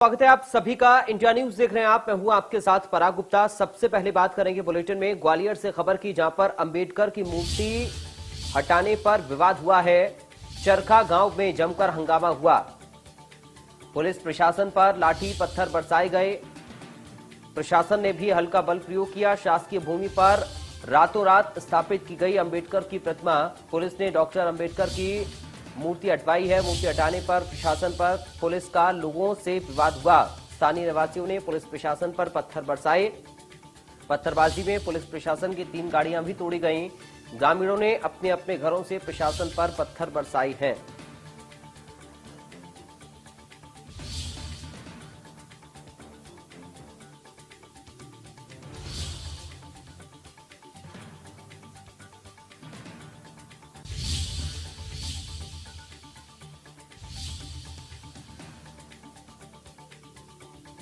स्वागत है आप सभी का। इंडिया न्यूज देख रहे हैं आप। मैं हूं आपके साथ पराग गुप्ता। सबसे पहले बात करेंगे बुलेटिन में ग्वालियर से खबर की, जहां पर अंबेडकर की मूर्ति हटाने पर विवाद हुआ है। चरखा गांव में जमकर हंगामा हुआ। पुलिस प्रशासन पर लाठी पत्थर बरसाए गए। प्रशासन ने भी हल्का बल प्रयोग किया। शासकीय भूमि पर रातों रात स्थापित की गई अंबेडकर की प्रतिमा। पुलिस ने डॉक्टर अंबेडकर की मूर्ति हटवाई है। मूर्ति हटाने पर प्रशासन पर पुलिस का लोगों से विवाद हुआ। स्थानीय निवासियों ने पुलिस प्रशासन पर पत्थर बरसाए। पत्थरबाजी में पुलिस प्रशासन की 3 गाड़ियां भी तोड़ी गईं। ग्रामीणों ने अपने अपने घरों से प्रशासन पर पत्थर बरसाए हैं।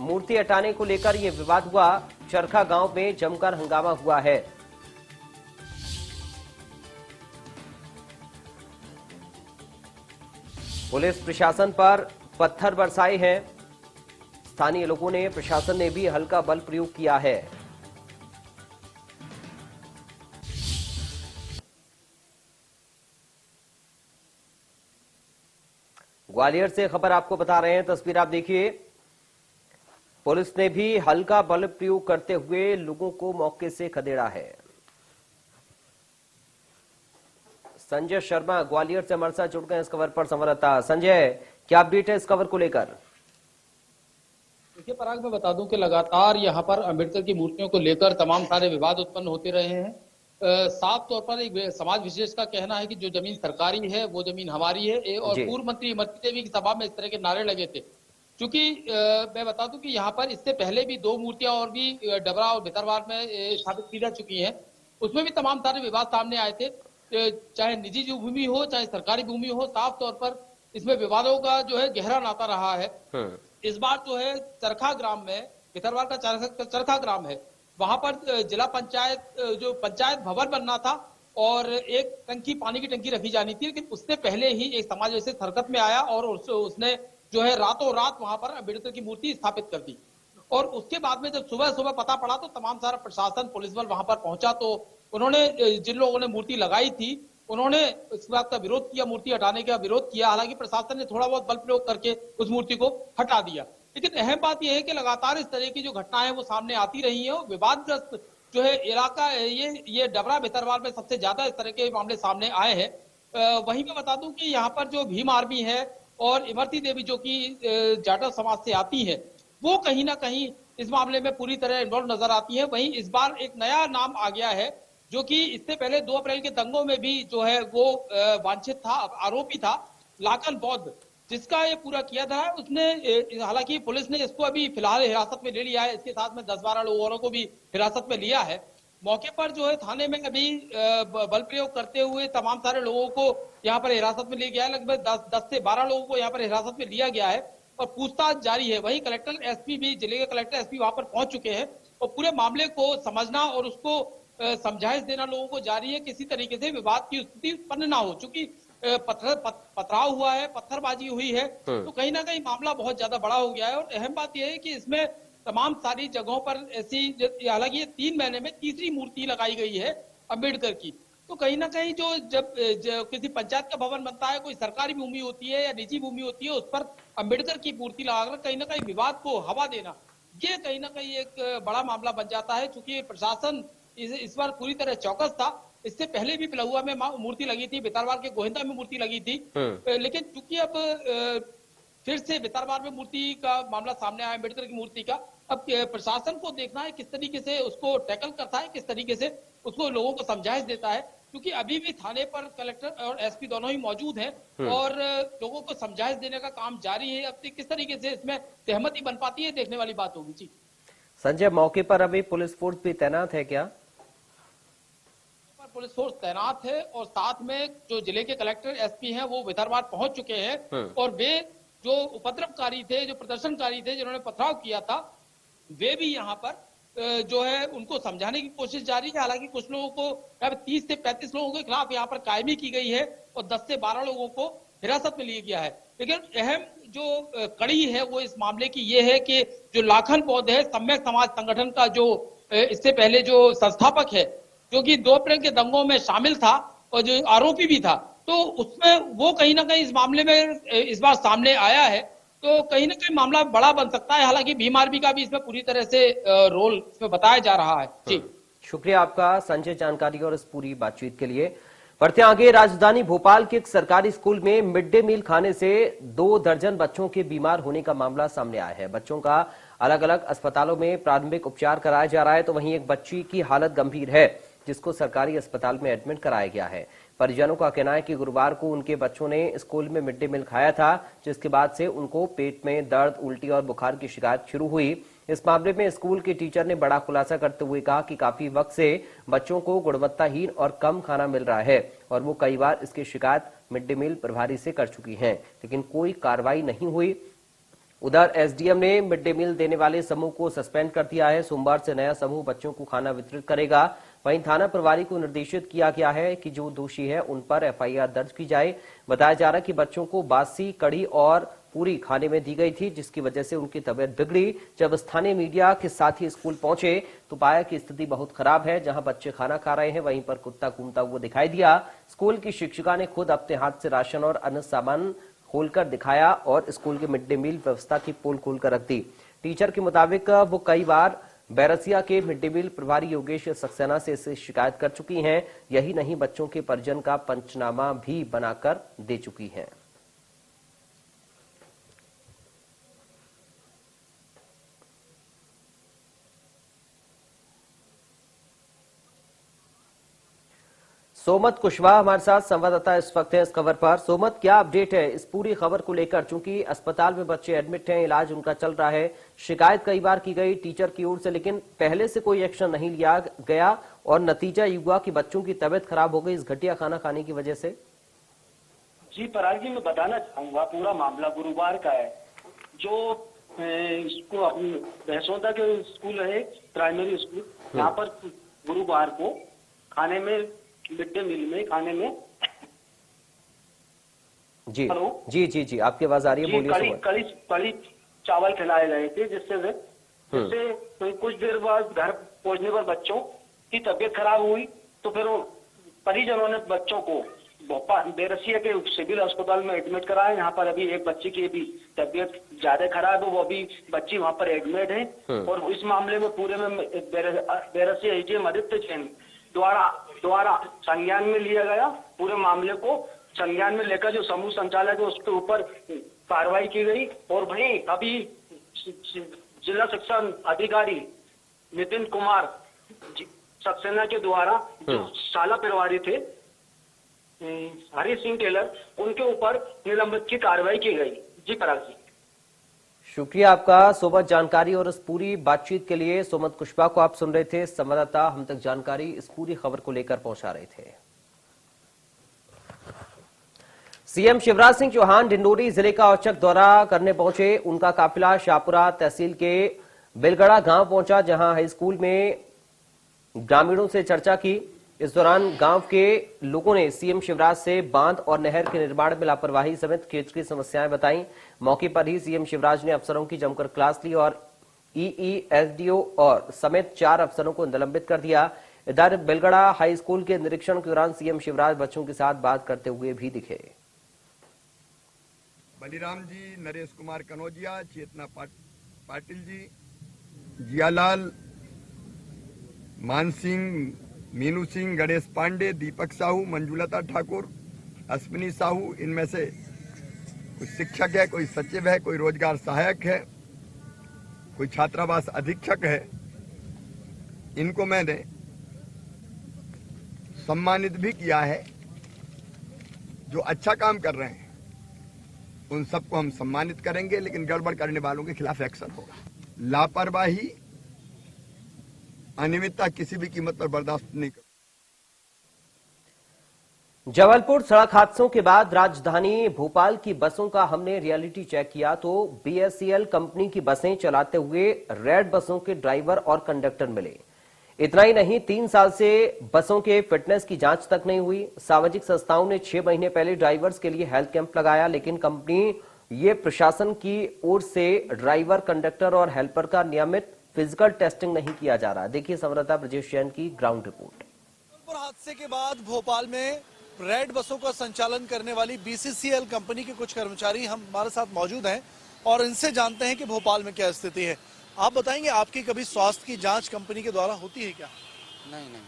मूर्ति हटाने को लेकर यह विवाद हुआ। चरखा गांव में जमकर हंगामा हुआ है। पुलिस प्रशासन पर पत्थर बरसाए हैं। स्थानीय लोगों ने, प्रशासन ने भी हल्का बल प्रयोग किया है। ग्वालियर से खबर आपको बता रहे हैं, तस्वीर आप देखिए। पुलिस ने भी हल्का बल प्रयोग करते हुए लोगों को मौके से खदेड़ा है। संजय शर्मा ग्वालियर से हमारे साथ जुड़ गए इस खबर पर। संवाददाता संजय, क्या अपडेट है इस खबर को लेकर? देखिए पराग, मैं बता दूं कि लगातार यहां पर अंबेडकर की मूर्तियों को लेकर तमाम सारे विवाद उत्पन्न होते रहे हैं। साफ तौर पर एक समाज विशेष का कहना है कि जो जमीन सरकारी है वो जमीन हमारी है। और पूर्व मंत्री इमरती देवी की सभा में इस तरह के नारे लगे थे। क्योंकि मैं बता दूं कि यहाँ पर इससे पहले भी 2 मूर्तियां और भी डबरा और भितरवार में स्थापित की जा चुकी हैं। उसमें भी तमाम सारे विवाद सामने आए थे। चाहे निजी जो भूमि हो चाहे सरकारी भूमि हो, साफ तौर पर इसमें विवादों का जो है गहरा नाता रहा है। इस बार जो है चरखा ग्राम में, भितरवार का चरखा ग्राम है, वहां पर जिला पंचायत जो पंचायत भवन बनना था और एक टंकी, पानी की टंकी रखी जानी थी। लेकिन उससे पहले ही एक समाज विशेष हरकत में आया और उसने जो है रातों रात वहां पर अंबेडकर की मूर्ति स्थापित कर दी। और उसके बाद में जब सुबह सुबह पता पड़ा तो तमाम सारा प्रशासन, पुलिस बल वहां पर पहुंचा। तो उन्होंने, जिन लोगों ने मूर्ति लगाई थी, उन्होंने इस बात का विरोध किया, मूर्ति हटाने का विरोद किया। हालांकि प्रशासन ने थोड़ा बहुत बल प्रयोग करके उस मूर्ति को हटा दिया। लेकिन अहम बात यह है कि लगातार इस तरह की जो घटनाएं वो सामने आती रही है। विवादग्रस्त जो है इलाका है, ये डबरा भितरवार में सबसे ज्यादा इस तरह के मामले सामने आए हैं। वहीं मैं बता दूं कि यहाँ पर जो भीम आर्मी है और इमरती देवी जो कि जाटव समाज से आती है, वो कहीं ना कहीं इस मामले में पूरी तरह इन्वॉल्व नजर आती है। वहीं इस बार एक नया नाम आ गया है जो कि इससे पहले 2 अप्रैल के दंगों में भी जो है वो वांछित था, आरोपी था, लाखन बौद्ध, जिसका ये पूरा किया था। उसने, हालांकि पुलिस ने इसको अभी फिलहाल हिरासत में ले लिया है। इसके साथ में 10-12 लोगों को भी हिरासत में लिया है। मौके पर जो है थाने में अभी बल प्रयोग करते हुए तमाम सारे लोगों को यहाँ पर हिरासत में लिया गया है। लगभग 10 से 12 लोगों को यहाँ पर हिरासत में लिया गया है और पूछताछ जारी है। वहीं कलेक्टर, एसपी भी, जिले के कलेक्टर, एसपी वहां पर पहुंच चुके हैं और पूरे मामले को समझना और उसको समझाइश देना लोगों को जारी है। किसी तरीके से विवाद की स्थिति उत्पन्न ना हो। चूंकि पथराव हुआ है, पत्थरबाजी हुई है, तो कहीं ना कहीं मामला बहुत ज्यादा बड़ा हो गया है। और अहम बात यह है कि इसमें तमाम सारी जगहों पर ऐसी, हालांकि ये 3 महीने में तीसरी मूर्ति लगाई गई है अंबेडकर की। तो कहीं ना कहीं जब किसी पंचायत का भवन बनता है, कोई सरकारी भूमि होती है या निजी भूमि होती है, उस पर अंबेडकर की मूर्ति लगाकर कहीं ना कहीं विवाद को हवा देना, ये कहीं ना कहीं एक बड़ा मामला बन जाता है। चूंकि प्रशासन इस बार पूरी तरह चौकस था। इससे पहले भी पिलहुआ में मूर्ति लगी थी, भितरवार के गोहिंदा में मूर्ति लगी थी। लेकिन चूंकि अब फिर से भितरवार में मूर्ति का मामला सामने आया, अंबेडकर की मूर्ति का, अब प्रशासन को देखना है किस तरीके से उसको टैकल करता है, किस तरीके से उसको लोगों को समझाइश देता है। क्योंकि अभी भी थाने पर कलेक्टर और एसपी दोनों ही मौजूद हैं और लोगों को समझाइश देने का काम जारी है। अब किस तरीके से इसमें सहमति बन पाती है, देखने वाली बात होगी। जी संजय, मौके पर अभी पुलिस फोर्स भी तैनात है क्या? पुलिस फोर्स तैनात है और साथ में जो जिले के कलेक्टर, एसपी हैं, वो भितरवार पहुंच चुके हैं। और वे जो उपद्रवकारी थे, जो प्रदर्शनकारी थे, जिन्होंने पथराव किया था, वे भी यहाँ पर जो है उनको समझाने की कोशिश जारी है। हालांकि कुछ लोगों को, 30 से 35 लोगों के खिलाफ यहाँ पर कायमी की गई है और 10 से 12 लोगों को हिरासत में लिया गया है। लेकिन अहम जो कड़ी है वो इस मामले की ये है कि जो लाखन पौधे है सम्यक समाज संगठन का जो इससे पहले जो संस्थापक है, जो कि 2 अप्रैल के दंगों में शामिल था और जो आरोपी भी था, तो उसमें वो कहीं ना कहीं इस मामले में इस बार सामने आया है, तो कहीं ना कहीं मामला बड़ा बन सकता है। हालांकि भीम आर्मी का भी इसमें पूरी तरह से रोल इसमें बताया जा रहा है। जी शुक्रिया आपका संजय, जानकारी और इस पूरी बातचीत के लिए। बढ़ते आगे, राजधानी भोपाल के एक सरकारी स्कूल में मिड डे मील खाने से 2 दर्जन बच्चों के बीमार होने का मामला सामने आया है। बच्चों का अलग अलग अस्पतालों में प्रारंभिक उपचार कराया जा रहा है, तो वहीं एक बच्ची की हालत गंभीर है जिसको सरकारी अस्पताल में एडमिट कराया गया है। परिजनों का कहना है कि गुरुवार को उनके बच्चों ने स्कूल में मिड डे मील खाया था, जिसके बाद से उनको पेट में दर्द, उल्टी और बुखार की शिकायत शुरू हुई। इस मामले में स्कूल के टीचर ने बड़ा खुलासा करते हुए कहा कि काफी वक्त से बच्चों को गुणवत्ताहीन और कम खाना मिल रहा है और वो कई बार इसकी शिकायत मिड डे मील प्रभारी से कर चुकी हैं, लेकिन कोई कार्रवाई नहीं हुई। उधर एसडीएम ने मिड डे मील देने वाले समूह को सस्पेंड कर दिया है। सोमवार से नया समूह बच्चों को खाना वितरित करेगा। वहीं थाना प्रभारी को निर्देशित किया गया है कि जो दोषी है उन पर एफआईआर दर्ज की जाए। बताया जा रहा है कि बच्चों को बासी कड़ी और पूरी खाने में दी गई थी, जिसकी वजह से उनकी तबीयत बिगड़ी। जब स्थानीय मीडिया के साथ ही स्कूल पहुंचे तो पाया कि स्थिति बहुत खराब है। जहां बच्चे खाना खा रहे हैं वहीं पर कुत्ता घूमता हुआ दिखाई दिया। स्कूल की शिक्षिका ने खुद अपने हाथ से राशन और अन्य सामान खोलकर दिखाया और स्कूल के मिड डे मील व्यवस्था की पोल खोलकर रख दी। टीचर के मुताबिक वो कई बार बैरसिया के मिड डे मील प्रभारी योगेश सक्सेना से इसे शिकायत कर चुकी हैं। यही नहीं, बच्चों के परिजन का पंचनामा भी बनाकर दे चुकी हैं। सोमत कुशवाहा हमारे साथ संवाददाता इस वक्त है इस खबर पर। सोमत, क्या अपडेट है इस पूरी खबर को लेकर? चूंकि अस्पताल में बच्चे एडमिट हैं, इलाज उनका चल रहा है, शिकायत कई बार की गई टीचर की ओर से, लेकिन पहले से कोई एक्शन नहीं लिया गया और नतीजा ये हुआ कि बच्चों की तबीयत खराब हो गई इस घटिया खाना खाने की वजह से। जी पराग जी, मैं बताना चाहूंगा पूरा मामला गुरुवार का है। जो इसको अपनी बहसोदा के स्कूल है, प्राइमरी स्कूल, यहाँ पर गुरुवार को खाने में, मिड डे मील में खाने में जी हेलो जी जी जी आपकी आवाज आ रही है, बोलिए। कड़ी चावल खिलाए गए थे, जिससे कुछ देर बाद घर पहुंचने पर बच्चों की तबीयत खराब हुई। तो फिर परिजनों ने बच्चों को भोपाल बैरसिया के सिविल अस्पताल में एडमिट कराया। यहाँ पर अभी एक बच्ची की भी तबीयत ज्यादा खराब है, वो अभी बच्ची वहाँ पर एडमिट है। और इस मामले में पूरे में बैरसिया एजीएम आदित्य जैन द्वारा संज्ञान में लिया गया। पूरे मामले को संज्ञान में लेकर जो समूह संचालक है उसके ऊपर कार्रवाई की गई। और वहीं अभी जिला शिक्षा अधिकारी नितिन कुमार सक्सेना के द्वारा जो शाला प्रभारी थे हरि सिंह टेलर, उनके ऊपर निलंबित की कार्रवाई की गई। जी पराग जी, शुक्रिया आपका सोमत, जानकारी और इस पूरी बातचीत के लिए। सोमत कुशवाहा को आप सुन रहे थे, संवाददाता हम तक जानकारी इस पूरी खबर को लेकर पहुंचा रहे थे। सीएम शिवराज सिंह चौहान डिंडोरी जिले का औचक दौरा करने पहुंचे। उनका काफिला शाहपुरा तहसील के बिलगड़ा गांव पहुंचा, जहां हाई स्कूल में ग्रामीणों से चर्चा की। इस दौरान गांव के लोगों ने सीएम शिवराज से बांध और नहर के निर्माण में लापरवाही समेत क्षेत्रीय समस्याएं बताई। मौके पर ही सीएम शिवराज ने अफसरों की जमकर क्लास ली और ईई, एसडीओ और समेत 4 अफसरों को निलंबित कर दिया। इधर बिलगड़ा हाई स्कूल के निरीक्षण के दौरान सीएम शिवराज बच्चों के साथ बात करते हुए भी दिखे। बलिराम जी, नरेश कुमार कनौजिया, चेतना पाटिल जी, जियालाल, मान सिंह, मीनू सिंह, गणेश पांडे, दीपक साहू, मंजुलता ठाकुर, अश्विनी साहू, इनमें से कोई शिक्षक है, कोई सचिव है, कोई रोजगार सहायक है, कोई छात्रावास अधीक्षक है। इनको मैंने सम्मानित भी किया है। जो अच्छा काम कर रहे हैं उन सबको हम सम्मानित करेंगे, लेकिन गड़बड़ करने वालों के खिलाफ एक्शन होगा। लापरवाही, अनियमितता किसी भी कीमत पर बर्दाश्त नहीं कर। जबलपुर सड़क हादसों के बाद राजधानी भोपाल की बसों का हमने रियलिटी चेक किया तो बीएससीएल कंपनी की बसें चलाते हुए रेड बसों के ड्राइवर और कंडक्टर मिले। इतना ही नहीं, 3 साल से बसों के फिटनेस की जांच तक नहीं हुई। सामाजिक संस्थाओं ने 6 महीने पहले ड्राइवर्स के लिए हेल्थ कैंप लगाया, लेकिन कंपनी ये प्रशासन की ओर से ड्राइवर, कंडक्टर और हेल्पर का नियमित फिजिकल टेस्टिंग नहीं किया जा रहा। देखिए संवाददाता ब्रजेश जैन की ग्राउंड रिपोर्ट। हादसे के बाद भोपाल में रेड बसों का संचालन करने वाली बीसीसीएल कंपनी के कुछ कर्मचारी हमारे साथ मौजूद हैं और इनसे जानते हैं कि भोपाल में क्या स्थिति है। आप बताएंगे, आपकी कभी स्वास्थ्य की जांच कंपनी के द्वारा होती है क्या? नहीं।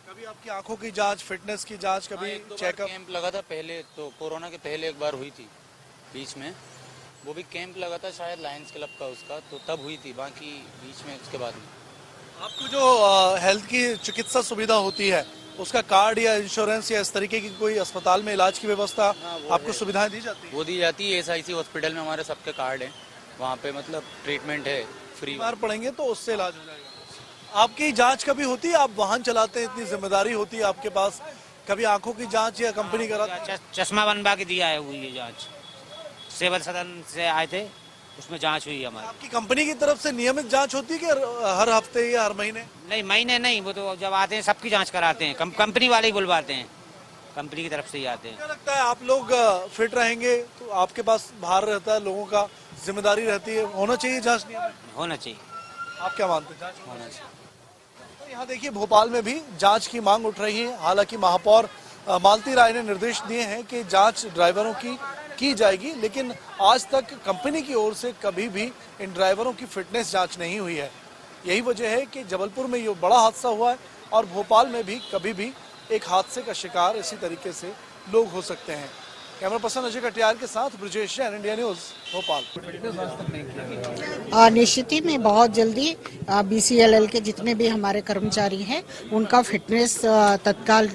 कभी आपकी आंखों की जांच, फिटनेस की जांच, कभी चेकअप? कैंप लगा था पहले, तो कोरोना के पहले एक बार हुई थी बीच में, वो भी कैंप लगा था शायद लायंस क्लब का उसका, तो तब हुई थी, बाकी बीच में उसके बाद नहीं। आपको जो हेल्थ की चिकित्सा सुविधा होती है उसका कार्ड या इंश्योरेंस या इस तरीके की कोई अस्पताल में इलाज की व्यवस्था आपको सुविधाएं दी जाती है? वो दी जाती है, SIC हॉस्पिटल में हमारे सबके कार्ड हैं, वहाँ पे मतलब ट्रीटमेंट है फ्री। बीमार पड़ेंगे तो उससे इलाज हो जाएगा। आपकी जांच कभी होती है? आप वाहन चलाते हैं, इतनी जिम्मेदारी होती है आपके पास, कभी आंखों की जांच या कंपनी कराती? चश्मा बनवा के दिया है, हुई है जांच, सिविल सदन से आए थे, उसमें जांच हुई है हमारी। आपकी कंपनी की तरफ से नियमित जांच होती है कि हर हफ्ते या हर महीने? नहीं, महीने नहीं, वो तो जब आते हैं सबकी जांच कराते हैं, कंपनी वाले ही बुलवाते हैं, कंपनी की तरफ से ही आते हैं। क्या लगता है, आप लोग फिट रहेंगे तो आपके पास भार रहता है, लोगों का जिम्मेदारी रहती है, होना चाहिए जांच? होना चाहिए। आप क्या मानते हैं, जांच होना चाहिए? तो यहाँ देखिए भोपाल में भी जांच की मांग उठ रही है। हालांकि महापौर मालती राय ने निर्देश दिए हैं कि जांच ड्राइवरों की जाएगी, लेकिन आज तक कंपनी की ओर से कभी भी इन ड्राइवरों की फिटनेस जांच नहीं हुई है। यही वजह है कि जबलपुर में ये बड़ा हादसा हुआ है और भोपाल में भी कभी भी एक हादसे का शिकार इसी तरीके से लोग हो सकते हैं। कैमरा पर्सन अजय कटियार के साथ ब्रजेश जैन, इंडिया न्यूज, भोपाल। निश्चित ही में बहुत जल्दी BCLL के जितने भी हमारे कर्मचारी हैं उनका फिटनेस तत्काल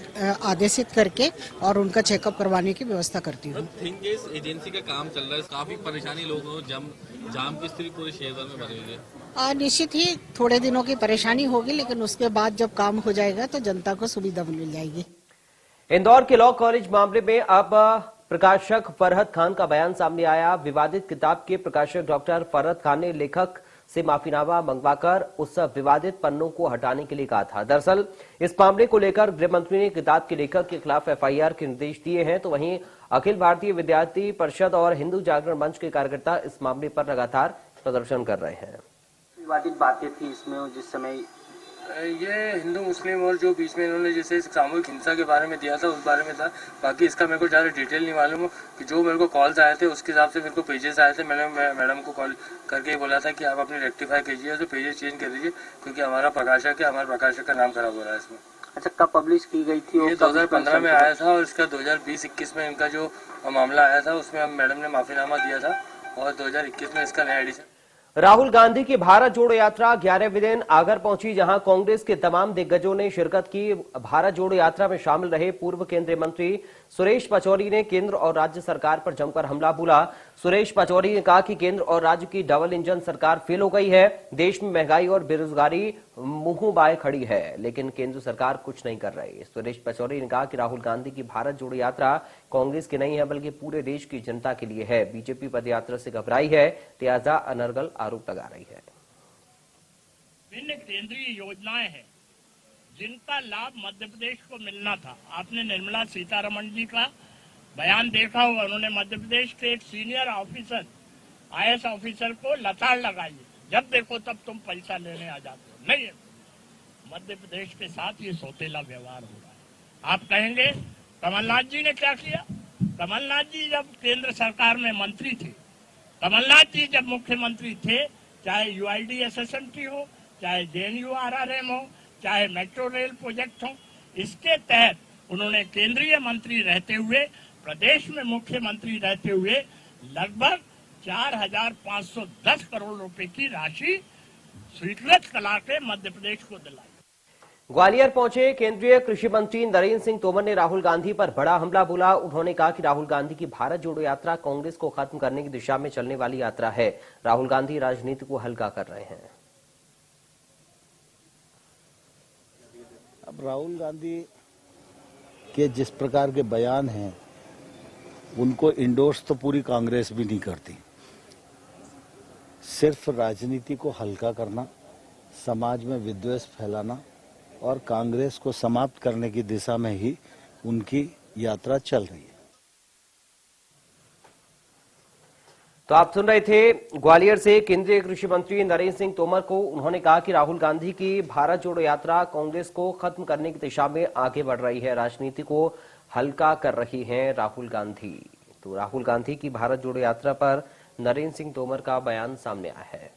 आदेशित करके और उनका चेकअप करवाने की व्यवस्था करती हूँ। एजेंसी का काम चल रहा है, काफी परेशानी लोगों को, जाम की स्थिति पूरे शहर में बन रही है। निश्चित ही थोड़े दिनों की परेशानी होगी, लेकिन उसके बाद जब काम हो जाएगा तो जनता को सुविधा मिल जाएगी। इंदौर के लॉ कॉलेज मामले में अब प्रकाशक फरहत खान का बयान सामने आया। विवादित किताब के प्रकाशक डॉक्टर फरहत खान ने लेखक से माफीनामा मंगवाकर उस विवादित पन्नों को हटाने के लिए कहा था। दरअसल इस मामले को लेकर गृह मंत्री ने किताब के लेखक के खिलाफ FIR के निर्देश दिए हैं, तो वहीं अखिल भारतीय विद्यार्थी परिषद और हिंदू जागरण मंच के कार्यकर्ता इस मामले पर लगातार प्रदर्शन कर रहे हैं। विवादित बातें थी इसमें जिस समय ये हिंदू मुस्लिम और जो बीच में इन्होंने जैसे सामूहिक हिंसा के बारे में दिया था उस बारे में था। बाकी इसका मेरे को ज़्यादा डिटेल नहीं मालूम कि जो मेरे को कॉल्स आए थे उसके हिसाब से मेरे को पेजेस आए थे। मैंने मैडम को कॉल करके बोला था कि आप अपने रेक्टिफाई कीजिए, तो पेजेस चेंज कर दीजिए क्योंकि हमारा प्रकाशक है, हमारे प्रकाशक का नाम खराब हो रहा है इसमें। अच्छा, कब पब्लिश की गई थी? ये 2015 में आया था और इसका 2020-21 में इनका जो मामला आया था उसमें मैडम ने माफीनामा दिया था और 2021 में इसका नया एडिशन। राहुल गांधी की भारत जोड़ो यात्रा 11वें दिन आगर पहुंची, जहां कांग्रेस के तमाम दिग्गजों ने शिरकत की। भारत जोड़ो यात्रा में शामिल रहे पूर्व केंद्रीय मंत्री सुरेश पचौरी ने केंद्र और राज्य सरकार पर जमकर हमला बोला। सुरेश पचौरी ने कहा कि केंद्र और राज्य की डबल इंजन सरकार फेल हो गई है, देश में महंगाई और बेरोजगारी मुंह बाए खड़ी है, लेकिन केंद्र सरकार कुछ नहीं कर रही। सुरेश पचौरी ने कहा कि राहुल गांधी की भारत जोड़ो यात्रा कांग्रेस की नहीं है बल्कि पूरे देश की जनता के लिए है। बीजेपी पदयात्रा से घबराई है, लिहाजा अनर्गल आरोप लगा रही है। विभिन्न केंद्रीय योजनाएं हैं जिनका लाभ मध्य प्रदेश को मिलना था। आपने निर्मला सीतारमण जी का बयान देखा होगा, उन्होंने मध्य प्रदेश के एक सीनियर ऑफिसर IAS ऑफिसर को लताड़ लगाई, जब देखो तब तुम पैसा लेने आ जाते हो। नहीं, मध्य प्रदेश के साथ ये सौतेला व्यवहार हो रहा है। आप कहेंगे कमलनाथ जी ने क्या किया? कमलनाथ जी जब केंद्र सरकार में मंत्री थे, कमलनाथ जी जब मुख्यमंत्री थे, चाहे UID SSMT हो, चाहे JNU RRM हो, चाहे मेट्रो रेल प्रोजेक्ट हो, इसके तहत उन्होंने केंद्रीय मंत्री रहते हुए, प्रदेश में मुख्यमंत्री रहते हुए लगभग 4,510 करोड़ रुपए की राशि स्वीकृत करा के मध्य प्रदेश को दिलाई। ग्वालियर पहुंचे केंद्रीय कृषि मंत्री नरेंद्र सिंह तोमर ने राहुल गांधी पर बड़ा हमला बोला। उन्होंने कहा कि राहुल गांधी की भारत जोड़ो यात्रा कांग्रेस को खत्म करने की दिशा में चलने वाली यात्रा है। राहुल गांधी राजनीति को हल्का कर रहे हैं। अब राहुल गांधी के जिस प्रकार के बयान हैं उनको इंडोर्स तो पूरी कांग्रेस भी नहीं करती। सिर्फ राजनीति को हल्का करना, समाज में विद्वेष फैलाना और कांग्रेस को समाप्त करने की दिशा में ही उनकी यात्रा चल रही है। तो आप सुन रहे थे ग्वालियर से केंद्रीय कृषि मंत्री नरेंद्र सिंह तोमर को। उन्होंने कहा कि राहुल गांधी की भारत जोड़ो यात्रा कांग्रेस को खत्म करने की दिशा में आगे बढ़ रही है, राजनीति को हल्का कर रही हैं राहुल गांधी। तो राहुल गांधी की भारत जोड़ो यात्रा पर नरेंद्र सिंह तोमर का बयान सामने आया है।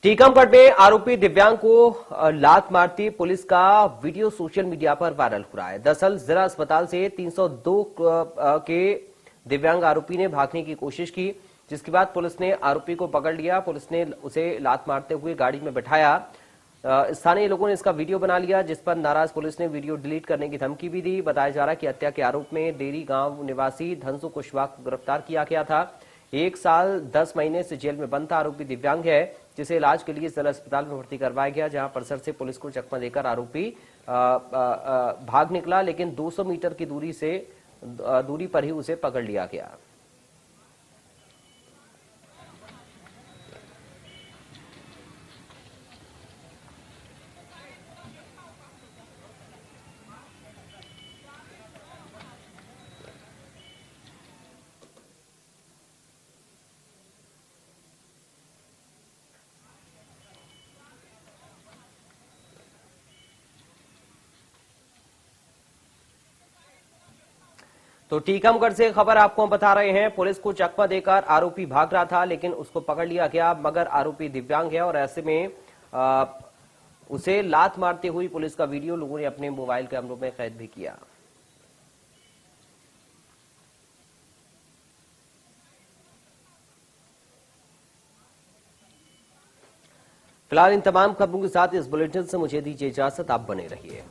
टीकमगढ़ में आरोपी दिव्यांग को लात मारती पुलिस का वीडियो सोशल मीडिया पर वायरल हो रहा है। दरअसल जिला अस्पताल से 302 के दिव्यांग आरोपी ने भागने की कोशिश की, जिसके बाद पुलिस ने आरोपी को पकड़ लिया। पुलिस ने उसे लात मारते हुए गाड़ी में बिठाया। स्थानीय लोगों ने इसका वीडियो बना लिया, जिस पर नाराज पुलिस ने वीडियो डिलीट करने की धमकी भी दी। बताया जा रहा है कि हत्या के आरोप में डेरी गांव निवासी धनसु कुशवाहा को गिरफ्तार किया गया था। 1 साल 10 महीने से जेल में बंद था। आरोपी दिव्यांग है, जिसे इलाज के लिए जिला अस्पताल में भर्ती करवाया गया, जहां परिसर से पुलिस को चकमा देकर आरोपी भाग निकला, लेकिन 200 मीटर की दूरी पर ही उसे पकड़ लिया गया। तो टीकमगढ़ से खबर आपको हम बता रहे हैं। पुलिस को चकमा देकर आरोपी भाग रहा था, लेकिन उसको पकड़ लिया गया, मगर आरोपी दिव्यांग है और ऐसे में उसे लात मारते हुई पुलिस का वीडियो लोगों ने अपने मोबाइल कैमरों में कैद भी किया। फिलहाल इन तमाम खबरों के साथ इस बुलेटिन से मुझे दीजिए इजाजत। आप बने रहिए।